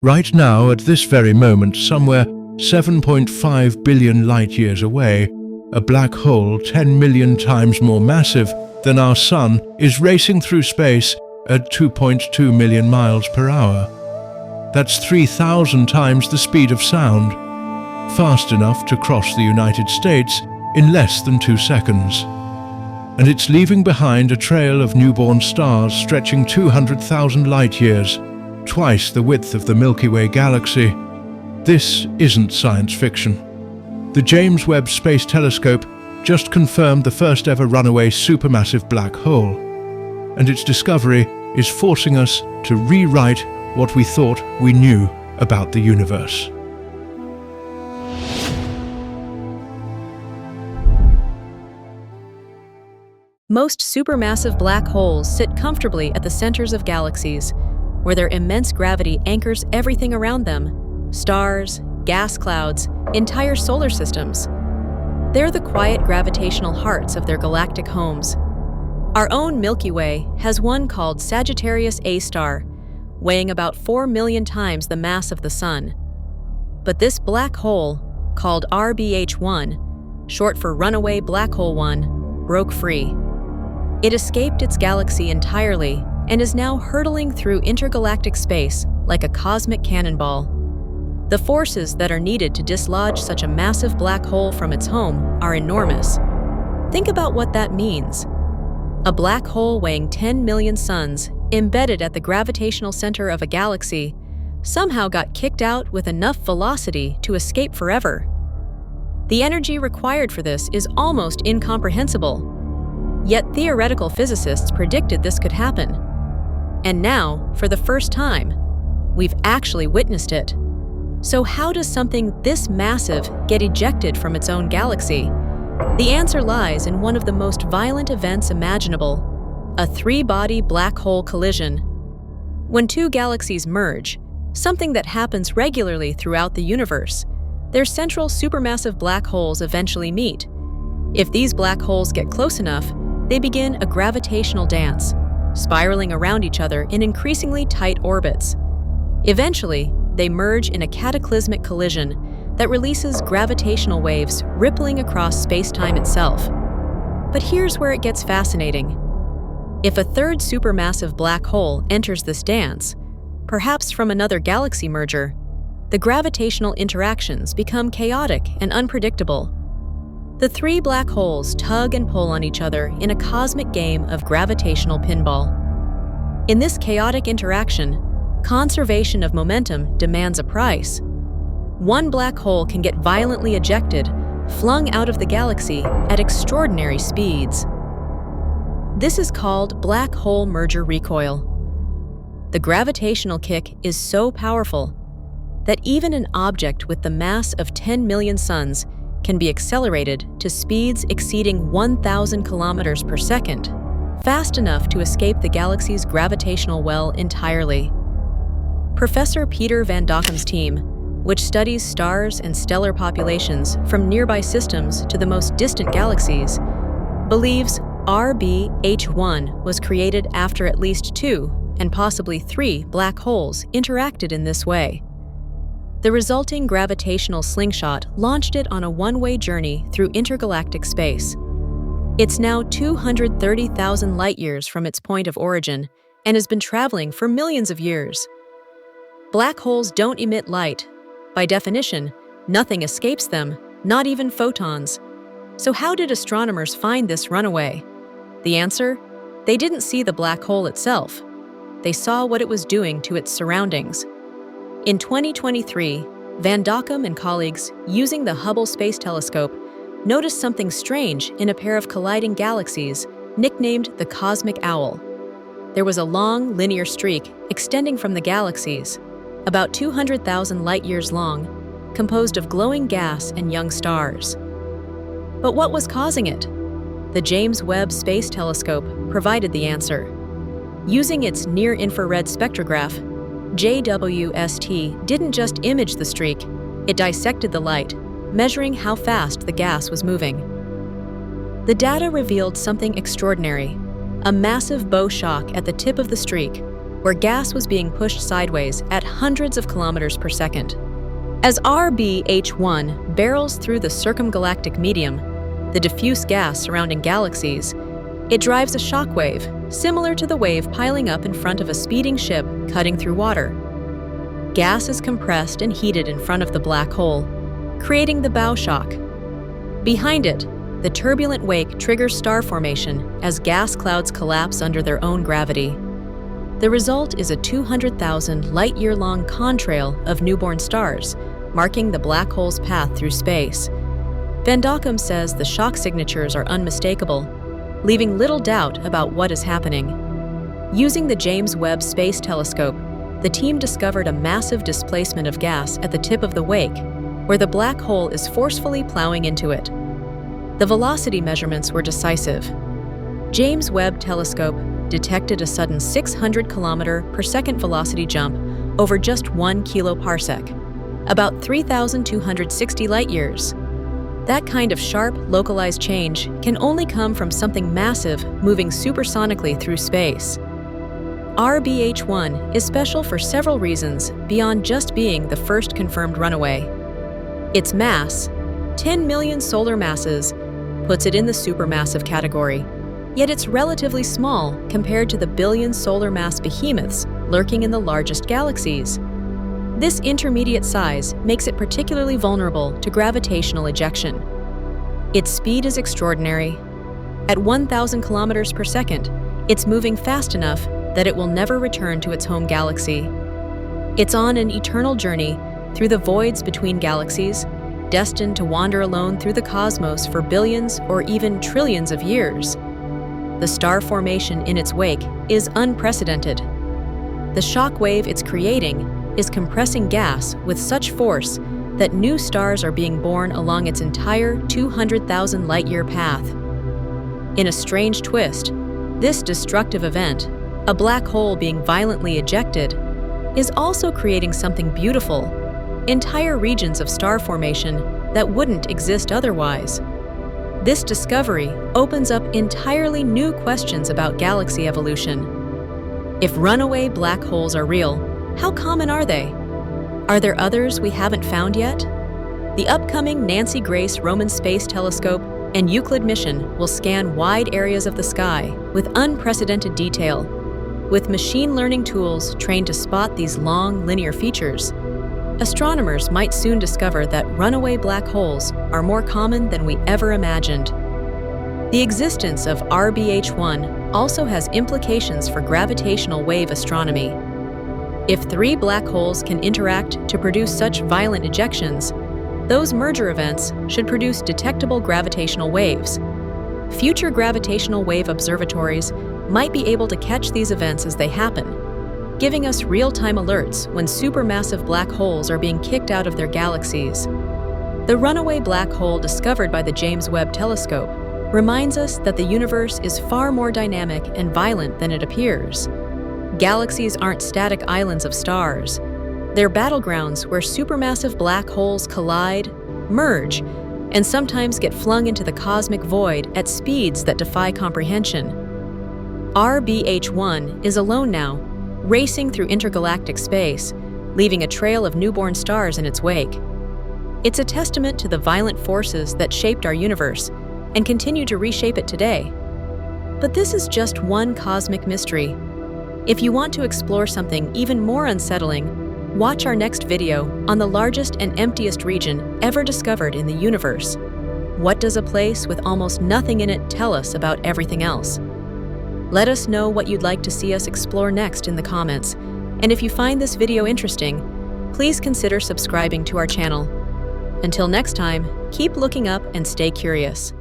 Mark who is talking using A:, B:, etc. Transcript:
A: Right now, at this very moment, somewhere 7.5 billion light-years away, a black hole 10 million times more massive than our Sun is racing through space at 2.2 million miles per hour. That's 3,000 times the speed of sound, fast enough to cross the United States in less than 2 seconds. And it's leaving behind a trail of newborn stars stretching 200,000 light-years, twice the width of the Milky Way galaxy. This isn't science fiction. The James Webb Space Telescope just confirmed the first ever runaway supermassive black hole, and its discovery is forcing us to rewrite what we thought we knew about the universe.
B: Most supermassive black holes sit comfortably at the centers of galaxies, where their immense gravity anchors everything around them: stars, gas clouds, entire solar systems. They're the quiet gravitational hearts of their galactic homes. Our own Milky Way has one called Sagittarius A star, weighing about 4 million times the mass of the Sun. But this black hole, called RBH1, short for Runaway Black Hole 1, broke free. It escaped its galaxy entirely and is now hurtling through intergalactic space like a cosmic cannonball. The forces that are needed to dislodge such a massive black hole from its home are enormous. Think about what that means. A black hole weighing 10 million suns, embedded at the gravitational center of a galaxy, somehow got kicked out with enough velocity to escape forever. The energy required for this is almost incomprehensible. Yet theoretical physicists predicted this could happen. And now, for the first time, we've actually witnessed it. So how does something this massive get ejected from its own galaxy? The answer lies in one of the most violent events imaginable: a three-body black hole collision. When two galaxies merge, something that happens regularly throughout the universe, their central supermassive black holes eventually meet. If these black holes get close enough, they begin a gravitational dance, spiraling around each other in increasingly tight orbits. Eventually, they merge in a cataclysmic collision that releases gravitational waves rippling across space-time itself. But here's where it gets fascinating. If a third supermassive black hole enters this dance, perhaps from another galaxy merger, the gravitational interactions become chaotic and unpredictable. The three black holes tug and pull on each other in a cosmic game of gravitational pinball. In this chaotic interaction, conservation of momentum demands a price. One black hole can get violently ejected, flung out of the galaxy at extraordinary speeds. This is called black hole merger recoil. The gravitational kick is so powerful that even an object with the mass of 10 million suns can be accelerated to speeds exceeding 1,000 kilometers per second, fast enough to escape the galaxy's gravitational well entirely. Professor Peter Van Dokkum's team, which studies stars and stellar populations from nearby systems to the most distant galaxies, believes RBH1 was created after at least 2 and possibly 3 black holes interacted in this way. The resulting gravitational slingshot launched it on a one-way journey through intergalactic space. It's now 230,000 light-years from its point of origin and has been traveling for millions of years. Black holes don't emit light. By definition, nothing escapes them, not even photons. So how did astronomers find this runaway? The answer? They didn't see the black hole itself. They saw what it was doing to its surroundings. In 2023, Van Dokkum and colleagues, using the Hubble Space Telescope, noticed something strange in a pair of colliding galaxies nicknamed the Cosmic Owl. There was a long, linear streak extending from the galaxies, about 200,000 light-years long, composed of glowing gas and young stars. But what was causing it? The James Webb Space Telescope provided the answer. Using its near-infrared spectrograph, JWST didn't just image the streak, it dissected the light, measuring how fast the gas was moving. The data revealed something extraordinary: a massive bow shock at the tip of the streak, where gas was being pushed sideways at hundreds of kilometers per second. As RBH1 barrels through the circumgalactic medium, the diffuse gas surrounding galaxies, it drives a shockwave similar to the wave piling up in front of a speeding ship cutting through water. Gas is compressed and heated in front of the black hole, creating the bow shock. Behind it, the turbulent wake triggers star formation as gas clouds collapse under their own gravity. The result is a 200,000 light-year-long contrail of newborn stars, marking the black hole's path through space. Van Dockum says the shock signatures are unmistakable, leaving little doubt about what is happening. Using the James Webb Space Telescope, the team discovered a massive displacement of gas at the tip of the wake, where the black hole is forcefully plowing into it. The velocity measurements were decisive. James Webb Telescope detected a sudden 600 km/s velocity jump over just 1 kiloparsec, about 3,260 light-years. That kind of sharp, localized change can only come from something massive moving supersonically through space. RBH1 is special for several reasons beyond just being the first confirmed runaway. Its mass, 10 million solar masses, puts it in the supermassive category, yet it's relatively small compared to the billion solar mass behemoths lurking in the largest galaxies. This intermediate size makes it particularly vulnerable to gravitational ejection. Its speed is extraordinary. At 1,000 kilometers per second, it's moving fast enough that it will never return to its home galaxy. It's on an eternal journey through the voids between galaxies, destined to wander alone through the cosmos for billions or even trillions of years. The star formation in its wake is unprecedented. The shock wave it's creating is compressing gas with such force that new stars are being born along its entire 200,000 light-year path. In a strange twist, this destructive event, a black hole being violently ejected, is also creating something beautiful, entire regions of star formation that wouldn't exist otherwise. This discovery opens up entirely new questions about galaxy evolution. If runaway black holes are real, how common are they? Are there others we haven't found yet? The upcoming Nancy Grace Roman Space Telescope and Euclid mission will scan wide areas of the sky with unprecedented detail. With machine learning tools trained to spot these long, linear features, astronomers might soon discover that runaway black holes are more common than we ever imagined. The existence of RBH1 also has implications for gravitational wave astronomy. If 3 black holes can interact to produce such violent ejections, those merger events should produce detectable gravitational waves. Future gravitational wave observatories might be able to catch these events as they happen, giving us real-time alerts when supermassive black holes are being kicked out of their galaxies. The runaway black hole discovered by the James Webb Telescope reminds us that the universe is far more dynamic and violent than it appears. Galaxies aren't static islands of stars. They're battlegrounds where supermassive black holes collide, merge, and sometimes get flung into the cosmic void at speeds that defy comprehension. RBH1 is alone now, racing through intergalactic space, leaving a trail of newborn stars in its wake. It's a testament to the violent forces that shaped our universe and continue to reshape it today. But this is just one cosmic mystery. If you want to explore something even more unsettling, watch our next video on the largest and emptiest region ever discovered in the universe. What does a place with almost nothing in it tell us about everything else? Let us know what you'd like to see us explore next in the comments, and if you find this video interesting, please consider subscribing to our channel. Until next time, keep looking up and stay curious.